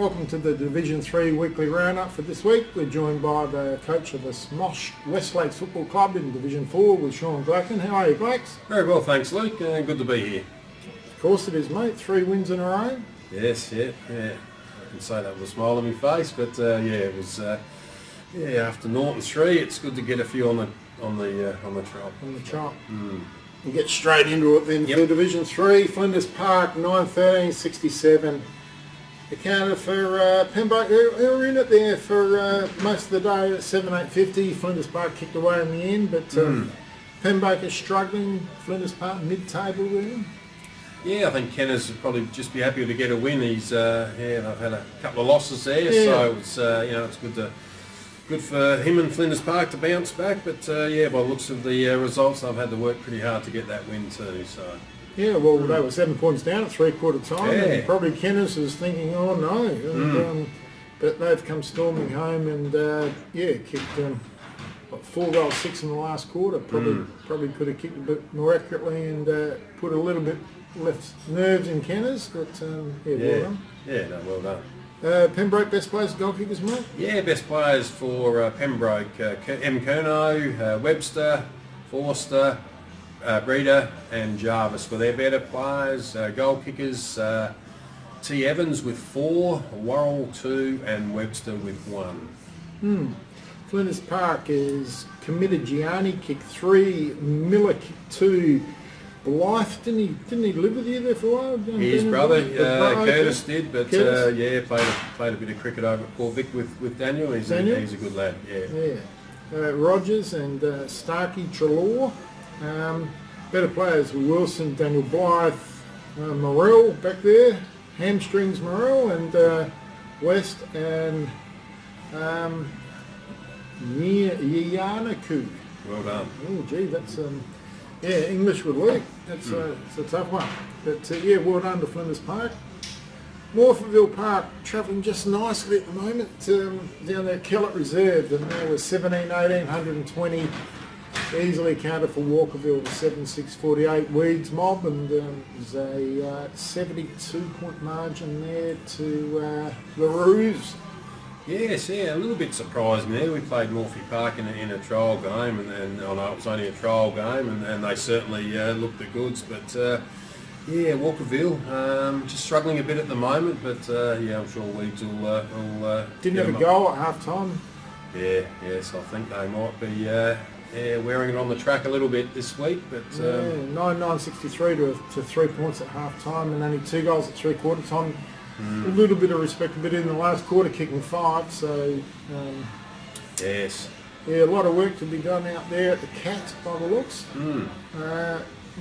welcome to the Division 3 weekly roundup for this week. We're joined by the coach of the Smosh West Lakes Football Club in Division 4 with Sean Glacks. How are you, Glacks? Very well, thanks, Luke. Good to be here. Of course it is, mate. 3 wins in a row. Yes, yeah. I can say that with a smile on my face, but it was after Norton 3, it's good to get a few on the trot. On the trot. We'll get straight into it then. For Division 3, Flinders Park 9-13-67. Accounted for Pembroke, who were in it there for most of the day at 7-8-50. Flinders Park kicked away in the end, but Pembroke is struggling. Flinders Park mid-table there. Yeah, I think Kenners would probably just be happy to get a win. He's they've had a couple of losses there, so it's it's good for him and Flinders Park to bounce back. But by the looks of the results, they've had to work pretty hard to get that win too. So. Yeah, well, they were 7 points down at three-quarter time, and probably Kenners was thinking, oh no, and, but they've come storming home and kicked 4 goals, 6 in the last quarter. Probably could have kicked a bit more accurately and put a little bit less nerves in Kenners, but well done. Yeah, no, well done. Pembroke best players, goal kickers, mate? Yeah, best players for Pembroke, M. Kerno, Webster, Forster, Breeder and Jarvis were their better players. Goal kickers, T. Evans with 4, Worrell 2 and Webster with 1. Flinders Park is committed. Gianni kicked 3, Miller kicked 2. Blythe, didn't he live with you there for a while? His brother, Curtis did, but played a bit of cricket over at Port Vic with Daniel. He's a good lad, Rogers and Starkey, Trelaw. Better players were Wilson, Daniel Blythe, Morrell back there, Hamstrings Morrell, and West and Yanaku. Well done. Oh gee, that's English with Luke. It's a tough one. But well done to Flinders Park. Morphettville Park travelling just nicely at the moment down there at KELLETT RESERVE, and there was 17-18, 120. Easily accounted for Walkerville with 7-6-48 Weeds mob, and there's a 72-point margin there to the Roos. Yes, a little bit surprising there. We played Morphettville Park in a trial game, and I know it was only a trial game, and they certainly looked the goods. But Walkerville just struggling a bit at the moment. But I'm sure Weeds will didn't have a goal at half time. Yes, I think they might be wearing it on the track a little bit this week. But 9-9-63 to 3 points at half time, and only 2 goals at three-quarter time. A little bit of respectability in the last quarter, kicking 5. So a lot of work to be done out there at the Cats by the looks.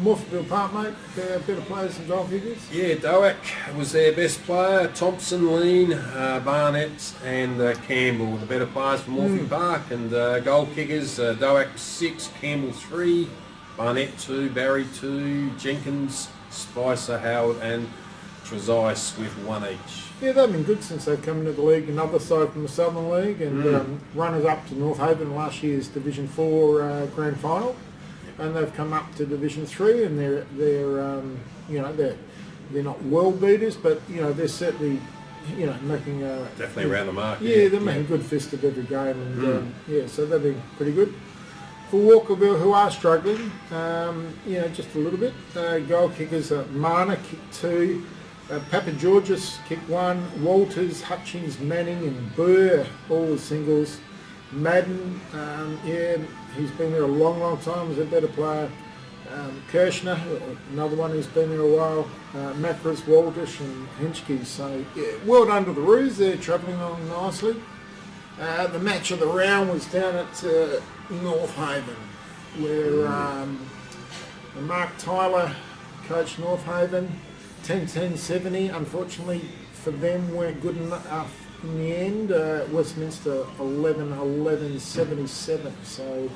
Morphettville Park, mate, better players than goal kickers. Yeah, Doak was their best player. Thompson, Lean, Barnett and Campbell were the better players for Morphettville Park. And goal kickers, Doak 6, Campbell 3, Barnett 2, Barry 2, Jenkins, Spicer, Howard and Trezise with 1 each. Yeah, they've been good since they've come into the league. Another side from the Southern League, and runners up to North Haven last year's Division 4 grand final, and they've come up to Division 3, and they're not world beaters, but they're certainly making definitely around the mark. Yeah, they're making a good fist of every game, and so they've been pretty good. For Walkerville, who are struggling, just a little bit. Goal kickers, Marner kicked 2. Papa Georges kicked 1, Walters, Hutchings, Manning and Burr, all the singles. Madden, he's been there a long time, was a better player. Kirshner, another one who's been there a while. Macras, Waldish and Henschke, so well done to the Roos, they're travelling on nicely. The match of the round was down at North Haven, where Mark Tyler coached North Haven. 10-10-70, unfortunately for them, weren't good enough in the end. Westminster 11-11-77. So,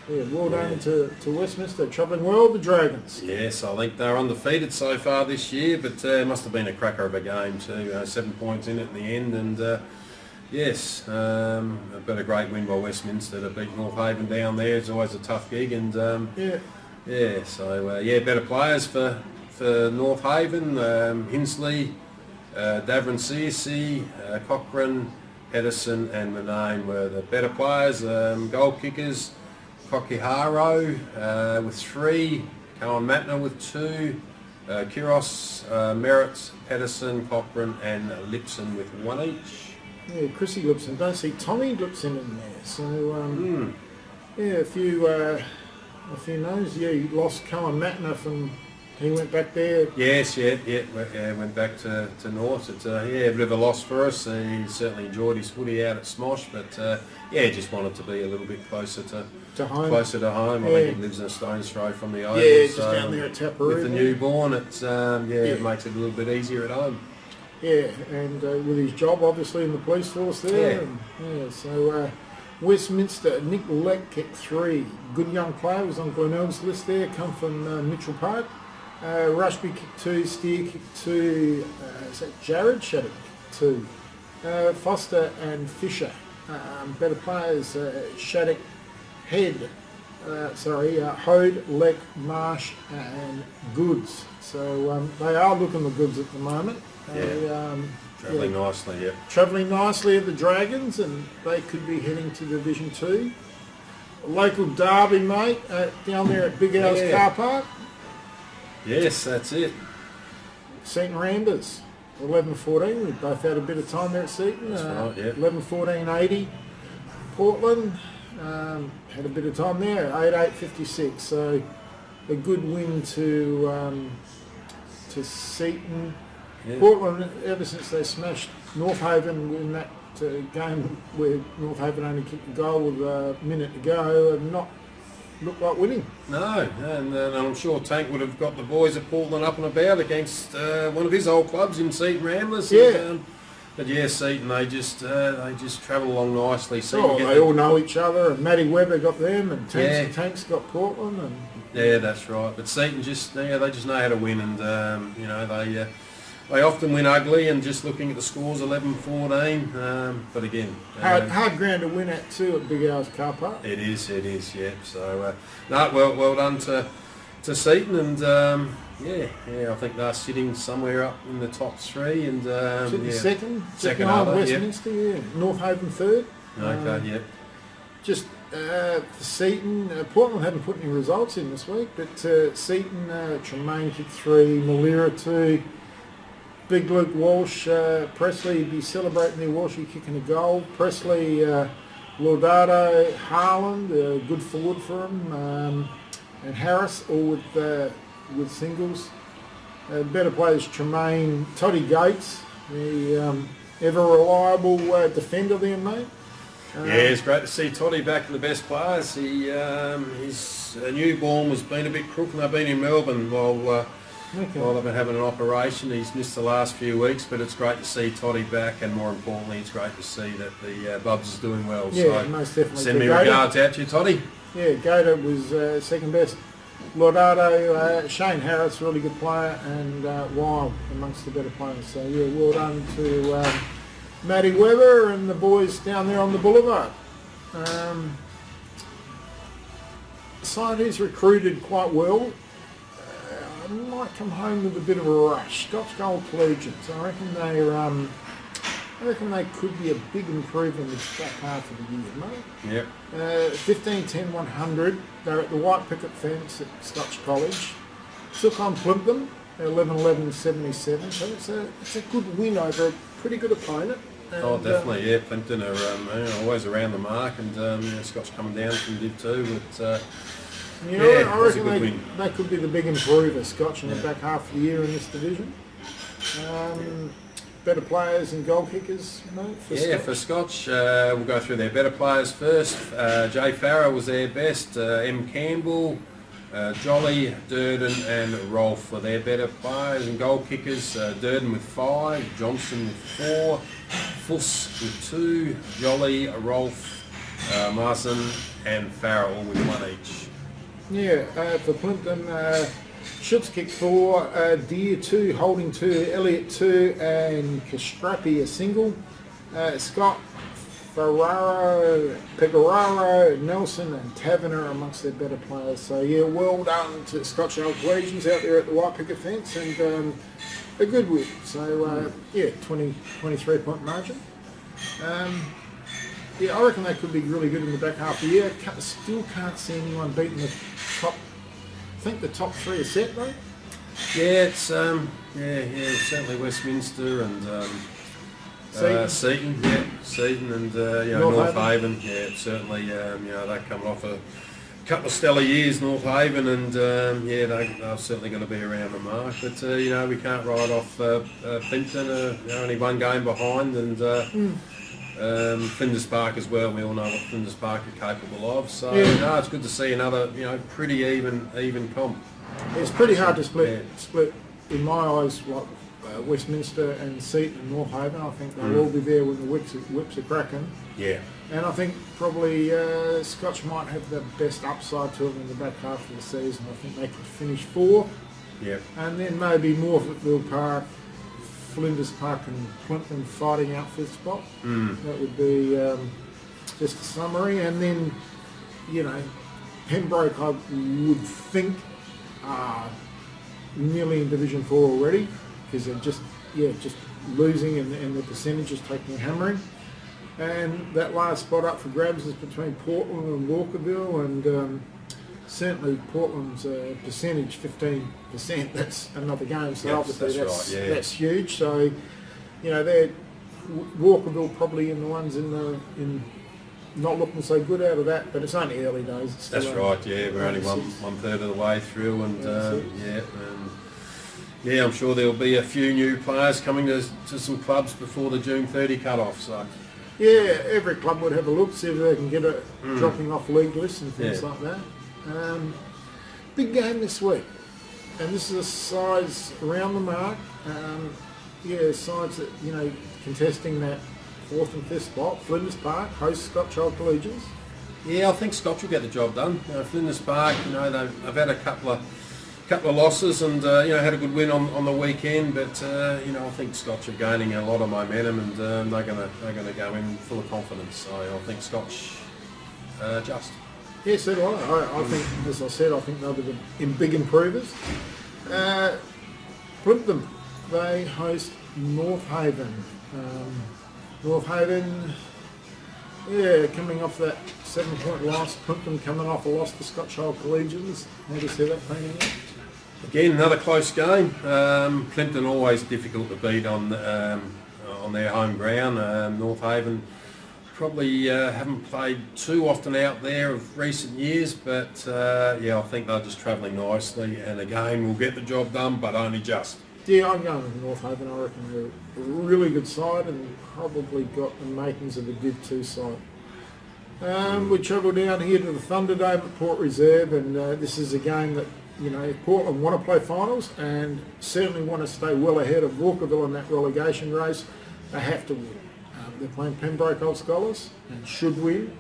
well done to Westminster. Travelling well, the Dragons. Yes, I think they're undefeated so far this year, but it must have been a cracker of a game too. 7 points in it in the end, and but a great win by Westminster to beat North Haven down there. It's always a tough gig, and better players for North Haven, Hinsley, Davern CSC, Cochrane, Pedersen and Manane were the better players. Goal kickers, Kokiharo with 3, Cohen Matner with 2, Kiros, Merritt, Pedersen, Cochrane and Lipson with 1 each. Yeah, Chrissy Lipson. Don't see Tommy Lipson in there. So yeah, a few names. Yeah, he lost Cohen Matner from. He went back there. Yes, went back to North. It's yeah, a bit of a loss for us. He certainly enjoyed his footy out at Smosh, but yeah, just wanted to be a little bit closer to home. Closer to home. Yeah. I think he lives in a stone's throw from the Oval. Yeah, just so down there at Taparoo. with the newborn, it's it makes it a little bit easier at home. Yeah, and with his job obviously in the police force there. Yeah. And, yeah, so Westminster, Nick Leck kicked 3. Good young player, was on Glenelg's list there, come from Mitchell Park. Rushby kicked 2, Steer kicked 2, is that Jared Shattuck kicked 2. Foster and Fisher, better players, Shattuck, Head, Hode, Leck, Marsh and Goods. So they are looking the goods at the moment. Travelling nicely, yeah. Travelling nicely at the Dragons, and they could be heading to Division 2. Local derby, mate, down there at Big Al's car park. Yes, that's it. Seaton Ramblers, 11-14. We both had a bit of time there at Seaton. That's right, yeah. 11-14-80. Portland had a bit of time there, 8-8-56. So a good win to Seaton. Yeah. Portland, ever since they smashed North Haven in that game where North Haven only kicked a goal with a minute to go, have not looked like winning. No, and I'm sure Tank would have got the boys at Portland up and about against one of his old clubs in Seaton Ramblers. Yeah. And, but yeah, Seaton, they just travel along nicely. So they all know each other, and Matty Webber got them, and Tank's got Portland. And yeah, that's right. But Seaton they just know how to win, and they often win ugly, and just looking at the scores, 11-14. But again, hard ground to win at too at Big Al's car park. It is, yeah. So well done to Seaton, and I think they're sitting somewhere up in the top 3, and second on Westminster, yeah. North Haven 3rd. Okay, yeah. Just for Seaton, Portland haven't put any results in this week, but Seaton, Tremaine kicked 3, Malira 2. Big Luke Walsh, Presley be celebrating their Walshy kicking a goal. Presley, Laudado, Harland, good forward for him, and Harris all with singles. Better players Tremaine, Toddy Gates, the ever reliable defender there, mate. Yeah, it's great to see Toddy back in the best players. His newborn was been a bit crook, and they've been in Melbourne while they've been having an operation. He's missed the last few weeks, but it's great to see Toddy back, and more importantly, it's great to see that the Bubs is doing well. Yeah, so most definitely. Send me regards out to you, Toddy. Yeah, Gator was second best. Laudado, Shane Harris, really good player, and Wild amongst the better players. So yeah, well done to Matty Webber and the boys down there on the boulevard. Side who's recruited quite well. Might come home with a bit of a rush. Scotch Colleges. I reckon they could be a big improvement in the back half of the year, mate. Yep. 15-10-100. They're at the white picket fence at Scotch College. Took on Plympton, 11-11-77. So it's a good win over a pretty good opponent. And, definitely, yeah. Plympton are always around the mark, and Scotch coming down from Div 2, but. I reckon they could be the big improver, Scotch, in the back half of the year in this division. Better players and goal kickers, mate, for Scotch? For Scotch, we'll go through their better players first. Jay Farrow was their best. M. Campbell, Jolly, Durden and Rolfe were their better players and goal kickers. Durden with 5, Johnson with 4, Fuss with 2, Jolly, Rolfe, Marson and Farrow all with 1 each. Yeah, for Plympton, Schutz kicked 4, Deer 2, Holding 2, Elliott 2 and Castrappi a single. Scott, Ferraro, Pecoraro, Nelson and Taverner amongst their better players. So yeah, well done to Scotch Collegians out there at the white picket fence, and a good win. So yeah, 23-point margin. Yeah, I reckon they could be really good in the back half of the year. Still can't see anyone beating the top. I think the top 3 are set though. Yeah, it's certainly Westminster and Seaton and North Haven. Yeah, it's certainly they're coming off a couple of stellar years, North Haven, and they're certainly going to be around the mark. But we can't write off Plympton, only one game behind, and Flinders Park as well. We all know what Flinders Park are capable of. So it's good to see another pretty even comp. It's pretty hard to split in my eyes. Like Westminster and Seaton and North Haven, I think they'll all be there when the whips are cracking. Yeah. And I think probably Scotch might have the best upside to them in the back half of the season. I think they could finish 4th. Yeah. And then maybe Morphettville Park, Flinders Park and Plympton fighting out 5th spot. That would be just a summary. And then, Pembroke I would think are nearly in Division 4 already, because they're just losing and the percentages taking a hammering. And that last spot up for grabs is between Portland and Walkerville, and certainly Portland's percentage 15%. That's another game, so obviously that's huge. So they're Walkerville probably in the ones in not looking so good out of that, but it's only early days. That's right. Yeah, we're only one third of the way through, and I'm sure there'll be a few new players coming to some clubs before the June 30 cut-off. So. Yeah, every club would have a look, see if they can get a dropping off league list and things like that. Big game this week, and this is a sides around the mark. Sides that contesting that 4th and 5th spot. Flinders Park hosts Scotch OC. Yeah, I think Scotch will get the job done. Flinders Park, they've had a couple of losses and had a good win on the weekend, but I think Scotch are gaining a lot of momentum, and they're going to go in full of confidence. So I think Scotch just. Yeah, so do I. I think, as I said, I think they'll be the big improvers. Plympton, they host North Haven. North Haven, coming off that 7-point loss. Plympton coming off a loss to Scotch College. How do you see that playing out? Again, another close game. Plympton always difficult to beat on their home ground. North Haven probably haven't played too often out there of recent years, but I think they're just travelling nicely, and again will get the job done, but only just. Yeah, I'm going with North Haven. I reckon they're a really good side and probably got the makings of a Div 2 side. We travel down here to the Thunderdome at Port Reserve, and this is a game that Portland want to play finals and certainly want to stay well ahead of Walkerville in that relegation race. They have to win. They're playing Pembroke OS and should win.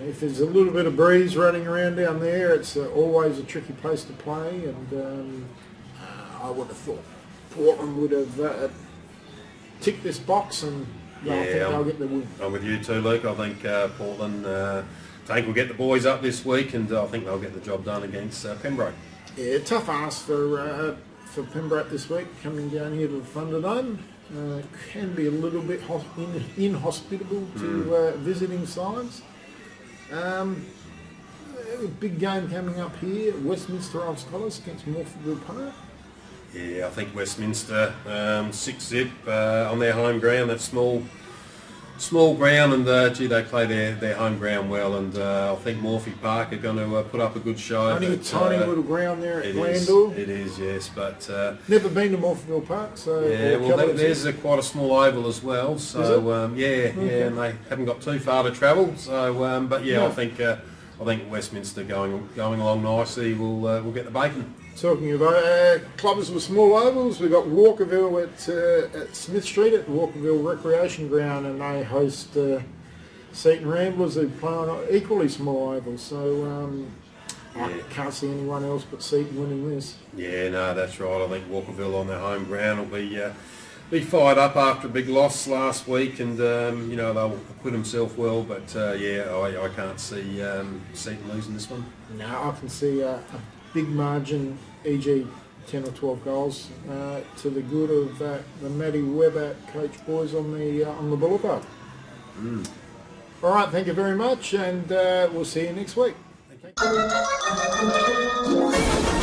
If there's a little bit of breeze running around down there, it's always a tricky place to play, and I would have thought Portland would have ticked this box, and I think they'll get the win. I'm with you too, Luke. I think Portland will get the boys up this week, and I think they'll get the job done against Pembroke. Yeah, tough ask for Pembroke this week, coming down here to the Thunderdome. Can be a little bit inhospitable to visiting sides. Big game coming up here, Westminster OS against Morphettville Park. Yeah, I think Westminster 6-zip on their home ground. That's small ground, and they play their home ground well, and I think Morphettville Park are going to put up a good show. Only a tiny little ground there at Glandor. It is, yes, but never been to Morphettville Park, so there's quite a small oval as well. So and they haven't got too far to travel. So, I think Westminster going along nicely will get the bacon. Talking about clubs with small ovals, we've got Walkerville at Smith Street at Walkerville Recreation Ground, and they host Seaton Ramblers, who play on an equally small oval. So I can't see anyone else but Seaton winning this. Yeah, no, that's right. I think Walkerville on their home ground will be fired up after a big loss last week, and they'll acquit themselves well. But I can't see Seaton losing this one. No, I can see a big margin, e.g. 10 or 12 goals to the good of the Matty Webber coach boys on the boulevard. All right, thank you very much, and we'll see you next week. Thank you.